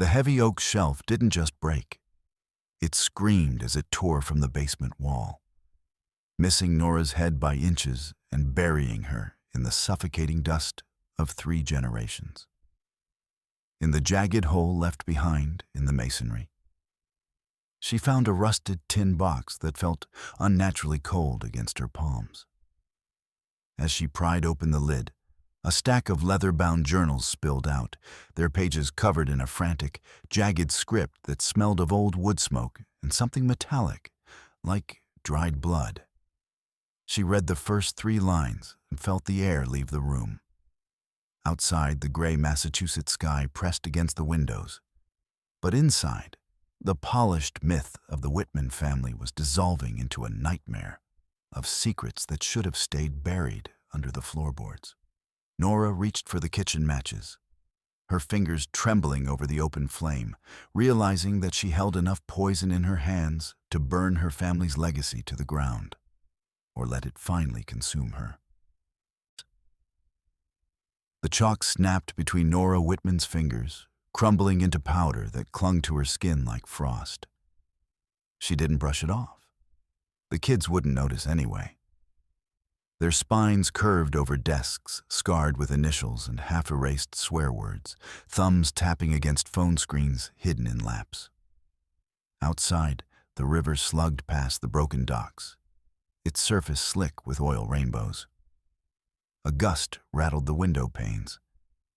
The heavy oak shelf didn't just break. It screamed as it tore from the basement wall, missing Nora's head by inches and burying her in the suffocating dust of 3 generations. In the jagged hole left behind in the masonry, she found a rusted tin box that felt unnaturally cold against her palms. As she pried open the lid, a stack of leather-bound journals spilled out, their pages covered in a frantic, jagged script that smelled of old wood smoke and something metallic, like dried blood. She read the first 3 lines and felt the air leave the room. Outside, the gray Massachusetts sky pressed against the windows. But inside, the polished myth of the Whitman family was dissolving into a nightmare of secrets that should have stayed buried under the floorboards. Norah reached for the kitchen matches, her fingers trembling over the open flame, realizing that she held enough poison in her hands to burn her family's legacy to the ground, or let it finally consume her. The chalk snapped between Norah Whitman's fingers, crumbling into powder that clung to her skin like frost. She didn't brush it off. The kids wouldn't notice anyway. Their spines curved over desks scarred with initials and half-erased swear words, thumbs tapping against phone screens hidden in laps. Outside, the river slugged past the broken docks, its surface slick with oil rainbows. A gust rattled the window panes,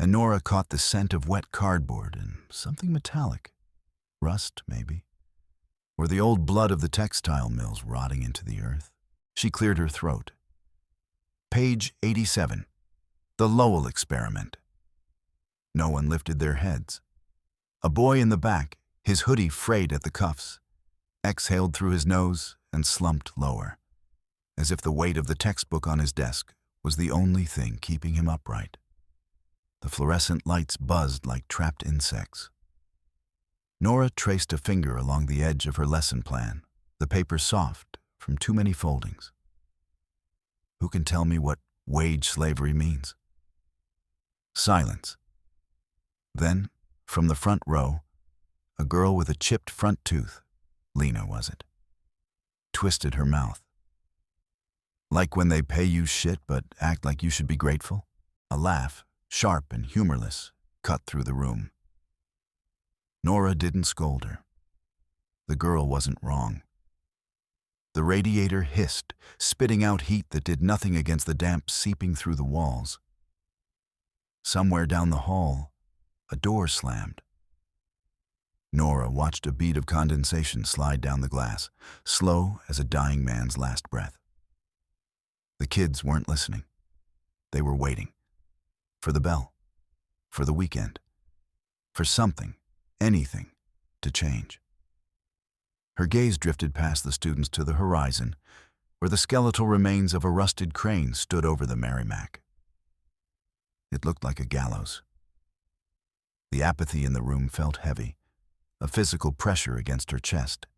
and Norah caught the scent of wet cardboard and something metallic. Rust, maybe. Or the old blood of the textile mills rotting into the earth. She cleared her throat. Page 87. The Lowell Experiment. No one lifted their heads. A boy in the back, his hoodie frayed at the cuffs, exhaled through his nose and slumped lower, as if the weight of the textbook on his desk was the only thing keeping him upright. The fluorescent lights buzzed like trapped insects. Norah traced a finger along the edge of her lesson plan, the paper soft from too many foldings. Who can tell me what wage slavery means? Silence. Then, from the front row, a girl with a chipped front tooth, Lena was it, twisted her mouth. Like when they pay you shit but act like you should be grateful? A laugh, sharp and humorless, cut through the room. Norah didn't scold her. The girl wasn't wrong. The radiator hissed, spitting out heat that did nothing against the damp seeping through the walls. Somewhere down the hall, a door slammed. Norah watched a bead of condensation slide down the glass, slow as a dying man's last breath. The kids weren't listening. They were waiting. For the bell. For the weekend. For something, anything, to change. Her gaze drifted past the students to the horizon, where the skeletal remains of a rusted crane stood over the Merrimack. It looked like a gallows. The apathy in the room felt heavy, a physical pressure against her chest.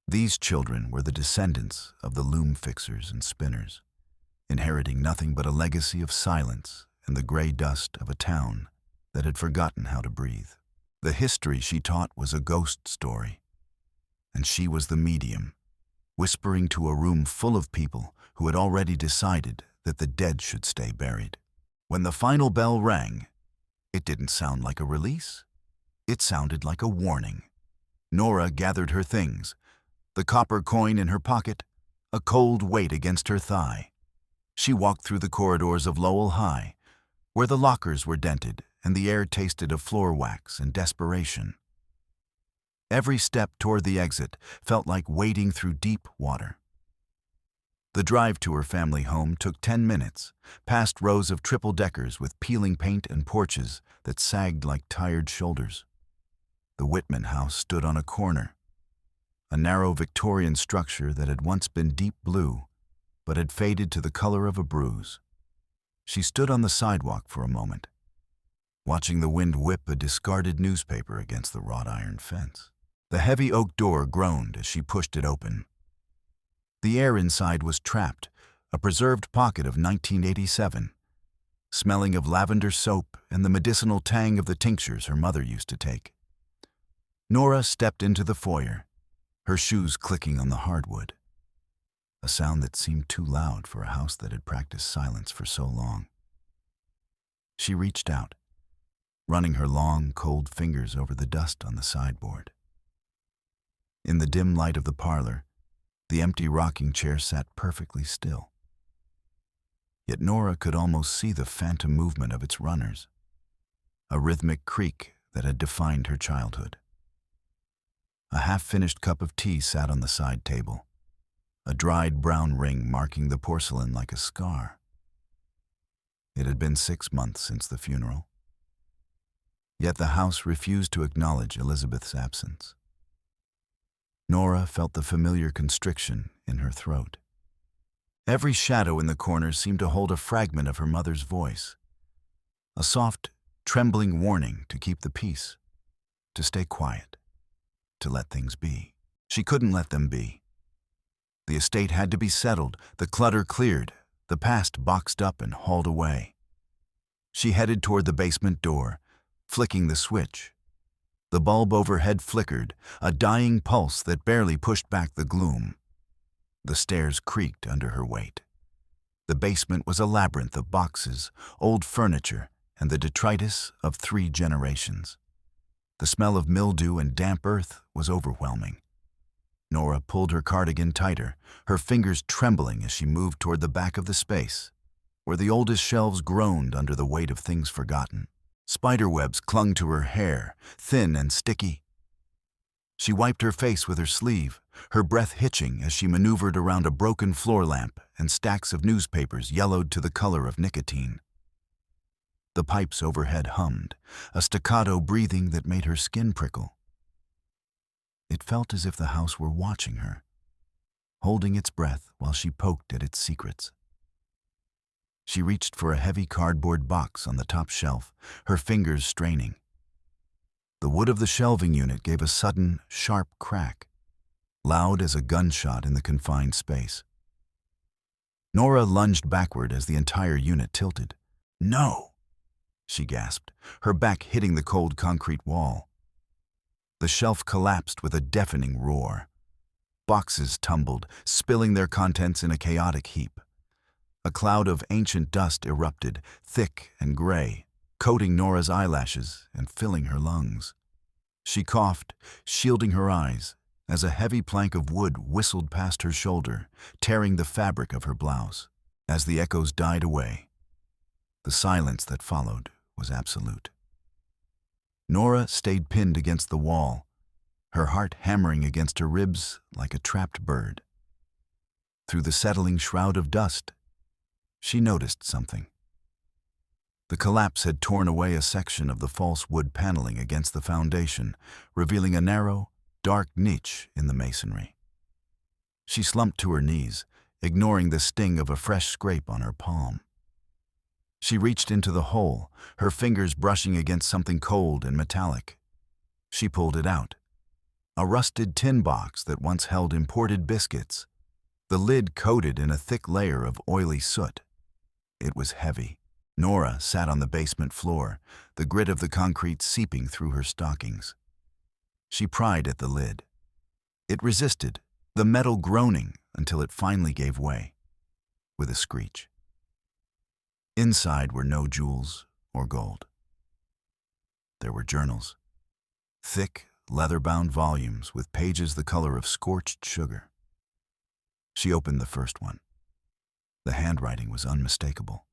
These children were the descendants of the loom fixers and spinners, inheriting nothing but a legacy of silence and the gray dust of a town that had forgotten how to breathe. The history she taught was a ghost story, and she was the medium, whispering to a room full of people who had already decided that the dead should stay buried. When the final bell rang, it didn't sound like a release. It sounded like a warning. Norah gathered her things, the copper coin in her pocket, a cold weight against her thigh. She walked through the corridors of Lowell High, where the lockers were dented and the air tasted of floor wax and desperation. Every step toward the exit felt like wading through deep water. The drive to her family home took 10 minutes, past rows of triple-deckers with peeling paint and porches that sagged like tired shoulders. The Whitman house stood on a corner, a narrow Victorian structure that had once been deep blue, but had faded to the color of a bruise. She stood on the sidewalk for a moment, watching the wind whip a discarded newspaper against the wrought iron fence. The heavy oak door groaned as she pushed it open. The air inside was trapped, a preserved pocket of 1987. smelling of lavender soap and the medicinal tang of the tinctures her mother used to take. Norah stepped into the foyer, her shoes clicking on the hardwood, a sound that seemed too loud for a house that had practiced silence for so long. She reached out, running her long, cold fingers over the dust on the sideboard. In the dim light of the parlor, the empty rocking chair sat perfectly still. Yet Norah could almost see the phantom movement of its runners, a rhythmic creak that had defined her childhood. A half-finished cup of tea sat on the side table, a dried brown ring marking the porcelain like a scar. It had been 6 months since the funeral. Yet the house refused to acknowledge Elizabeth's absence. Norah felt the familiar constriction in her throat. Every shadow in the corner seemed to hold a fragment of her mother's voice, a soft, trembling warning to keep the peace, to stay quiet, to let things be. She couldn't let them be. The estate had to be settled, the clutter cleared, the past boxed up and hauled away. She headed toward the basement door, flicking the switch. The bulb overhead flickered, a dying pulse that barely pushed back the gloom. The stairs creaked under her weight. The basement was a labyrinth of boxes, old furniture, and the detritus of 3 generations. The smell of mildew and damp earth was overwhelming. Norah pulled her cardigan tighter, her fingers trembling as she moved toward the back of the space, where the oldest shelves groaned under the weight of things forgotten. Spiderwebs clung to her hair, thin and sticky. She wiped her face with her sleeve, her breath hitching as she maneuvered around a broken floor lamp and stacks of newspapers yellowed to the color of nicotine. The pipes overhead hummed, a staccato breathing that made her skin prickle. It felt as if the house were watching her, holding its breath while she poked at its secrets. She reached for a heavy cardboard box on the top shelf, her fingers straining. The wood of the shelving unit gave a sudden, sharp crack, loud as a gunshot in the confined space. Norah lunged backward as the entire unit tilted. "No!" she gasped, her back hitting the cold concrete wall. The shelf collapsed with a deafening roar. Boxes tumbled, spilling their contents in a chaotic heap. A cloud of ancient dust erupted, thick and gray, coating Norah's eyelashes and filling her lungs. She coughed, shielding her eyes, as a heavy plank of wood whistled past her shoulder, tearing the fabric of her blouse. As the echoes died away, the silence that followed was absolute. Norah stayed pinned against the wall, her heart hammering against her ribs like a trapped bird. Through the settling shroud of dust, she noticed something. The collapse had torn away a section of the false wood paneling against the foundation, revealing a narrow, dark niche in the masonry. She slumped to her knees, ignoring the sting of a fresh scrape on her palm. She reached into the hole, her fingers brushing against something cold and metallic. She pulled it out. A rusted tin box that once held imported biscuits, the lid coated in a thick layer of oily soot. It was heavy. Norah sat on the basement floor, the grit of the concrete seeping through her stockings. She pried at the lid. It resisted, the metal groaning until it finally gave way, with a screech. Inside were no jewels or gold. There were journals, thick, leather-bound volumes with pages the color of scorched sugar. She opened the first one. The handwriting was unmistakable.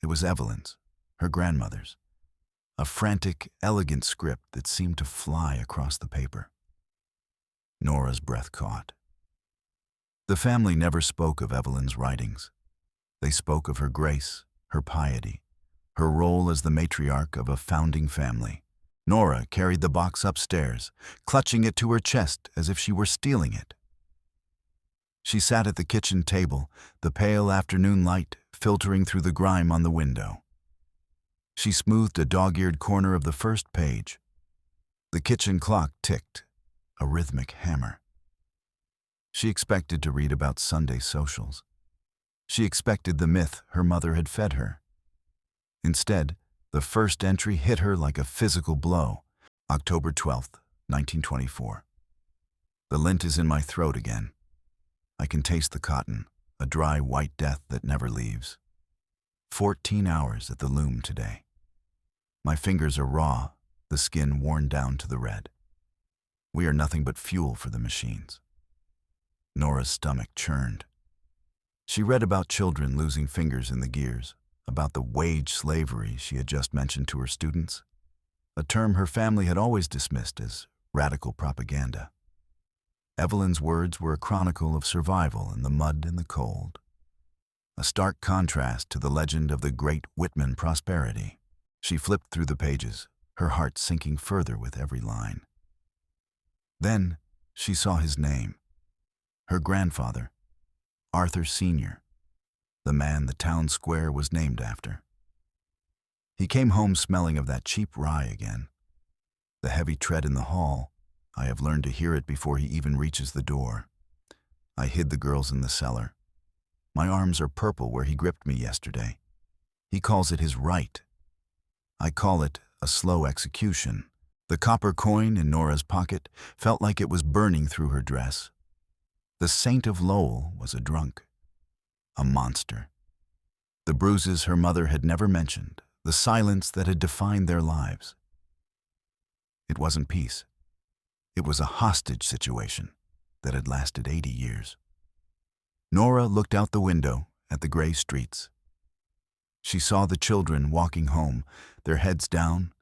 It was Evelyn's, her grandmother's, a frantic, elegant script that seemed to fly across the paper. Norah's breath caught. The family never spoke of Evelyn's writings. They spoke of her grace, her piety, her role as the matriarch of a founding family. Norah carried the box upstairs, clutching it to her chest as if she were stealing it. She sat at the kitchen table, the pale afternoon light filtering through the grime on the window. She smoothed a dog-eared corner of the first page. The kitchen clock ticked, a rhythmic hammer. She expected to read about Sunday socials. She expected the myth her mother had fed her. Instead, the first entry hit her like a physical blow. October 12th, 1924. The lint is in my throat again. I can taste the cotton, a dry white death that never leaves. 14 hours at the loom today. My fingers are raw, the skin worn down to the red. We are nothing but fuel for the machines. Norah's stomach churned. She read about children losing fingers in the gears, about the wage slavery she had just mentioned to her students, a term her family had always dismissed as radical propaganda. Evelyn's words were a chronicle of survival in the mud and the cold, a stark contrast to the legend of the great Whitman prosperity. She flipped through the pages, her heart sinking further with every line. Then she saw his name, her grandfather, Arthur Sr., the man the town square was named after. He came home smelling of that cheap rye again. The heavy tread in the hall, I have learned to hear it before he even reaches the door. I hid the girls in the cellar. My arms are purple where he gripped me yesterday. He calls it his right. I call it a slow execution. The copper coin in Norah's pocket felt like it was burning through her dress. The Saint of Lowell was a drunk, a monster. The bruises her mother had never mentioned, the silence that had defined their lives. It wasn't peace. It was a hostage situation that had lasted 80 years. Norah looked out the window at the gray streets. She saw the children walking home, their heads down,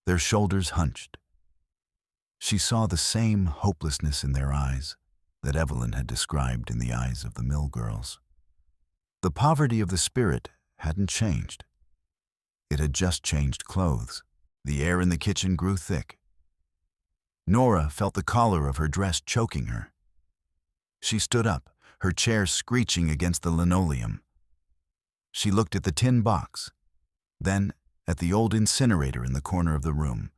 their shoulders hunched. She saw the same hopelessness in their eyes that Evelyn had described in the eyes of the mill girls. The poverty of the spirit hadn't changed. It had just changed clothes. The air in the kitchen grew thick. Norah felt the collar of her dress choking her. She stood up, her chair screeching against the linoleum. She looked at the tin box, then at the old incinerator in the corner of the room,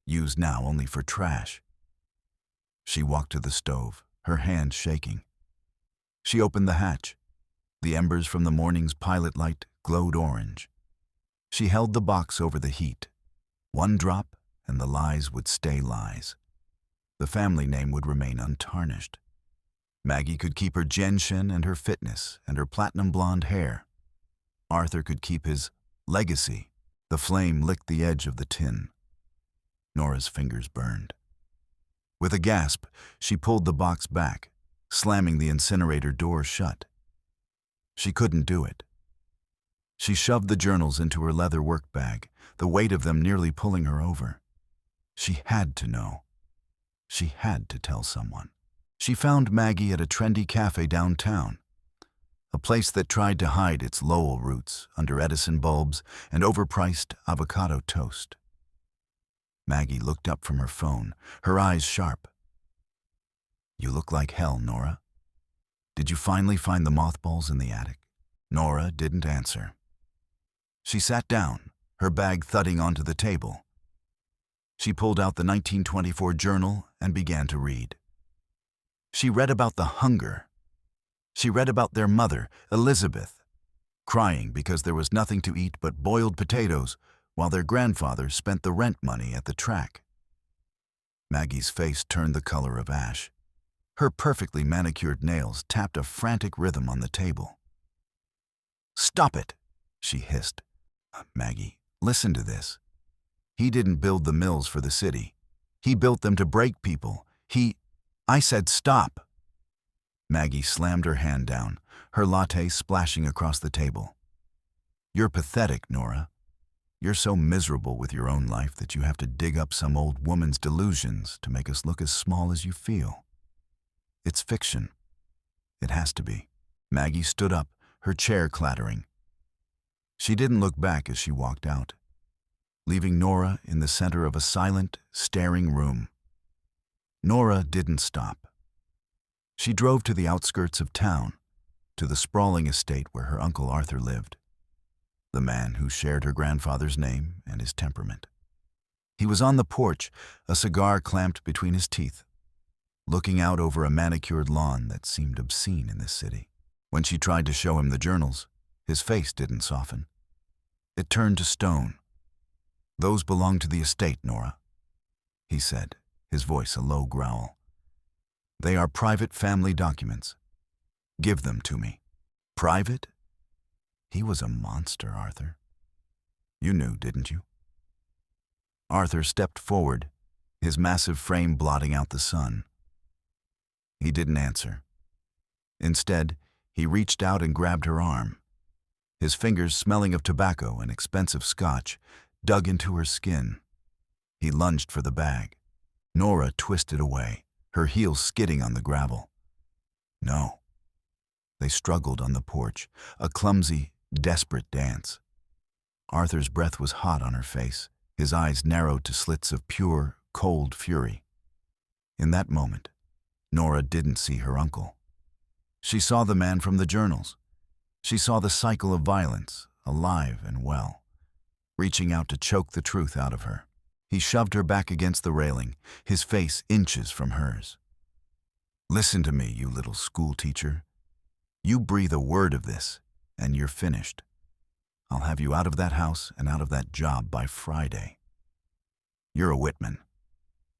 used now only for trash. She walked to the stove, her hand shaking. She opened the hatch. The embers from the morning's pilot light glowed orange. She held the box over the heat. One drop, and the lies would stay lies. The family name would remain untarnished. Maggie could keep her gentian and her fitness and her platinum blonde hair. Arthur could keep his legacy. The flame licked the edge of the tin. Norah's fingers burned. With a gasp, she pulled the box back, slamming the incinerator door shut. She couldn't do it. She shoved the journals into her leather work bag, the weight of them nearly pulling her over. She had to know. She had to tell someone. She found Maggie at a trendy cafe downtown, a place that tried to hide its Lowell roots under Edison bulbs and overpriced avocado toast. Maggie looked up from her phone, her eyes sharp. "You look like hell, Norah. Did you finally find the mothballs in the attic?" Norah didn't answer. She sat down, her bag thudding onto the table. She pulled out the 1924 journal and began to read. She read about the hunger. She read about their mother, Elizabeth, crying because there was nothing to eat but boiled potatoes while their grandfather spent the rent money at the track. Maggie's face turned the color of ash. Her perfectly manicured nails tapped a frantic rhythm on the table. "Stop it," she hissed. "Maggie, listen to this. He didn't build the mills for the city. He built them to break people. I said stop." Maggie slammed her hand down, her latte splashing across the table. "You're pathetic, Norah. You're so miserable with your own life that you have to dig up some old woman's delusions to make us look as small as you feel. It's fiction. It has to be." Maggie stood up, her chair clattering. She didn't look back as she walked out, leaving Norah in the center of a silent, staring room. Norah didn't stop. She drove to the outskirts of town, to the sprawling estate where her Uncle Arthur lived, the man who shared her grandfather's name and his temperament. He was on the porch, a cigar clamped between his teeth, looking out over a manicured lawn that seemed obscene in this city. When she tried to show him the journals, his face didn't soften. It turned to stone. "Those belong to the estate, Norah," he said, his voice a low growl. "They are private family documents. Give them to me." Private? He was a monster, Arthur. You knew, didn't you? Arthur stepped forward, his massive frame blotting out the sun. He didn't answer. Instead, he reached out and grabbed her arm. His fingers, smelling of tobacco and expensive scotch, dug into her skin. He lunged for the bag. Norah twisted away, her heels skidding on the gravel. No. They struggled on the porch, a clumsy, desperate dance. Arthur's breath was hot on her face, his eyes narrowed to slits of pure, cold fury. In that moment, Norah didn't see her uncle. She saw the man from the journals. She saw the cycle of violence, alive and well, reaching out to choke the truth out of her. He shoved her back against the railing, his face inches from hers. "Listen to me, you little schoolteacher. You breathe a word of this, and you're finished. I'll have you out of that house and out of that job by Friday. You're a Whitman.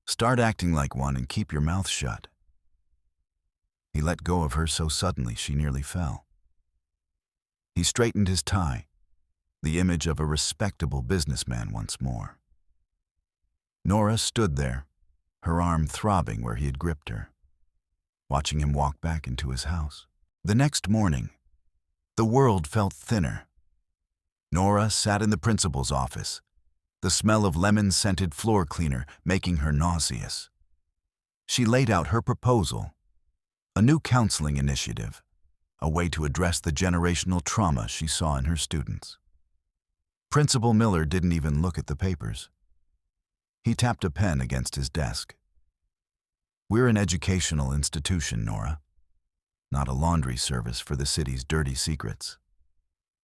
Start acting like one and keep your mouth shut." He let go of her so suddenly she nearly fell. He straightened his tie, the image of a respectable businessman once more. Norah stood there, her arm throbbing where he had gripped her, watching him walk back into his house. The next morning, the world felt thinner. Norah sat in the principal's office, the smell of lemon-scented floor cleaner making her nauseous. She laid out her proposal, a new counseling initiative, a way to address the generational trauma she saw in her students. Principal Miller didn't even look at the papers. He tapped a pen against his desk. "We're an educational institution, Norah, not a laundry service for the city's dirty secrets.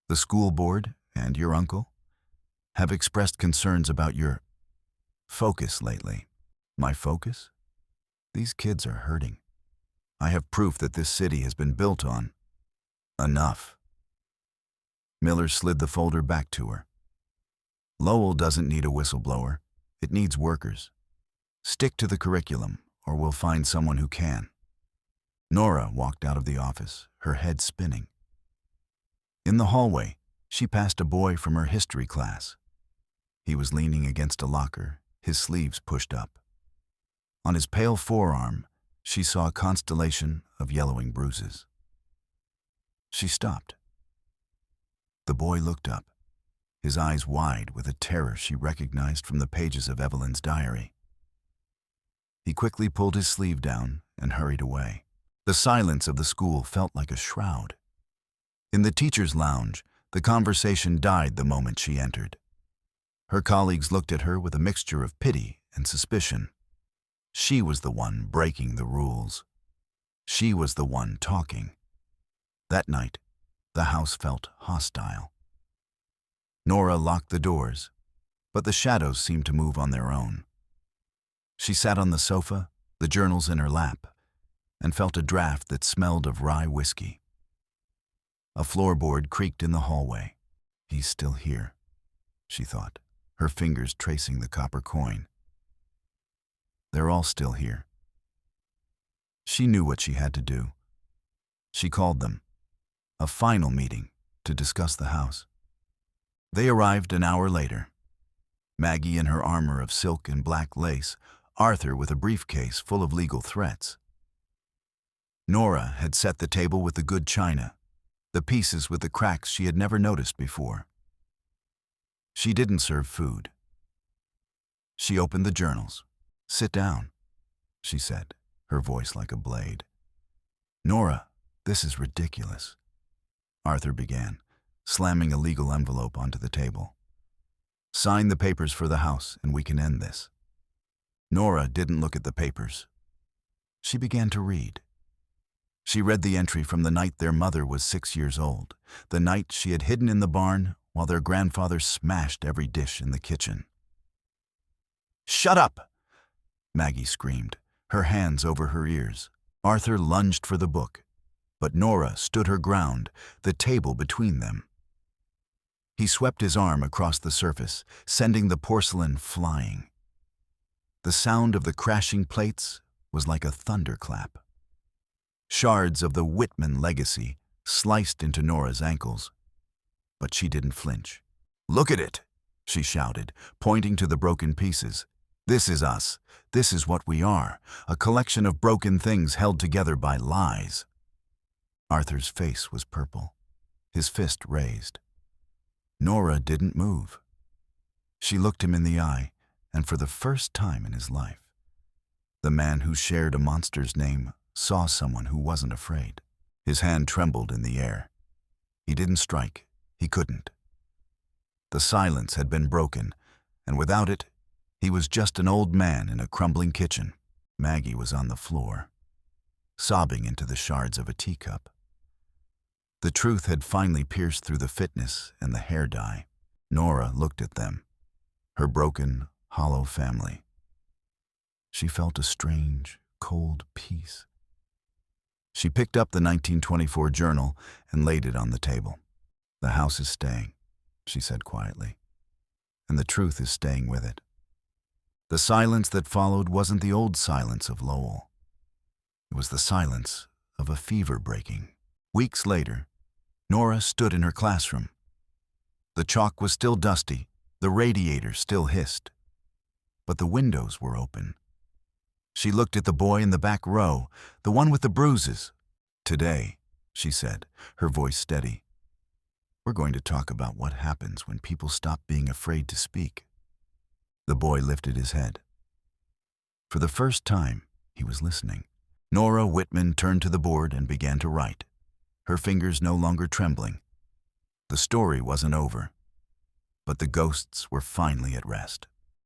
The school board and your uncle have expressed concerns about your focus lately." "My focus? These kids are hurting. I have proof that this city has been built on." "Enough." Miller slid the folder back to her. "Lowell doesn't need a whistleblower. It needs workers. Stick to the curriculum, or we'll find someone who can." Norah walked out of the office, her head spinning. In the hallway, she passed a boy from her history class. He was leaning against a locker, his sleeves pushed up. On his pale forearm, she saw a constellation of yellowing bruises. She stopped. The boy looked up, his eyes wide with a terror she recognized from the pages of Evelyn's diary. He quickly pulled his sleeve down and hurried away. The silence of the school felt like a shroud. In the teacher's lounge, the conversation died the moment she entered. Her colleagues looked at her with a mixture of pity and suspicion. She was the one breaking the rules. She was the one talking. That night, the house felt hostile. Norah locked the doors, but the shadows seemed to move on their own. She sat on the sofa, the journals in her lap, and felt a draft that smelled of rye whiskey. A floorboard creaked in the hallway. "He's still here," she thought, her fingers tracing the copper coin. "They're all still here." She knew what she had to do. She called them, a final meeting to discuss the house. They arrived an hour later. Maggie in her armor of silk and black lace, Arthur with a briefcase full of legal threats. Norah had set the table with the good china, the pieces with the cracks she had never noticed before. She didn't serve food. She opened the journals. "Sit down," she said, her voice like a blade. "Norah, this is ridiculous," Arthur began, slamming a legal envelope onto the table. "Sign the papers for the house and we can end this." Norah didn't look at the papers. She began to read. She read the entry from the night their mother was 6 years old, the night she had hidden in the barn while their grandfather smashed every dish in the kitchen. "Shut up!" Maggie screamed, her hands over her ears. Arthur lunged for the book, but Norah stood her ground, the table between them. He swept his arm across the surface, sending the porcelain flying. The sound of the crashing plates was like a thunderclap. Shards of the Whitman legacy sliced into Norah's ankles, but she didn't flinch. "Look at it," she shouted, pointing to the broken pieces. "This is us. This is what we are, a collection of broken things held together by lies." Arthur's face was purple, his fist raised. Norah didn't move. She looked him in the eye, and for the first time in his life, the man who shared a monster's name saw someone who wasn't afraid. His hand trembled in the air. He didn't strike. He couldn't. The silence had been broken, and without it, he was just an old man in a crumbling kitchen. Maggie was on the floor, sobbing into the shards of a teacup. The truth had finally pierced through the fitness and the hair dye. Norah looked at them, her broken, hollow family. She felt a strange, cold peace. She picked up the 1924 journal and laid it on the table. "The house is staying," she said quietly, "and the truth is staying with it." The silence that followed wasn't the old silence of Lowell. It was the silence of a fever breaking. Weeks later, Norah stood in her classroom. The chalk was still dusty, the radiator still hissed, but the windows were open. She looked at the boy in the back row, the one with the bruises. "Today," she said, her voice steady, "we're going to talk about what happens when people stop being afraid to speak." The boy lifted his head. For the first time, he was listening. Norah Whitman turned to the board and began to write, her fingers no longer trembling. The story wasn't over, but the ghosts were finally at rest.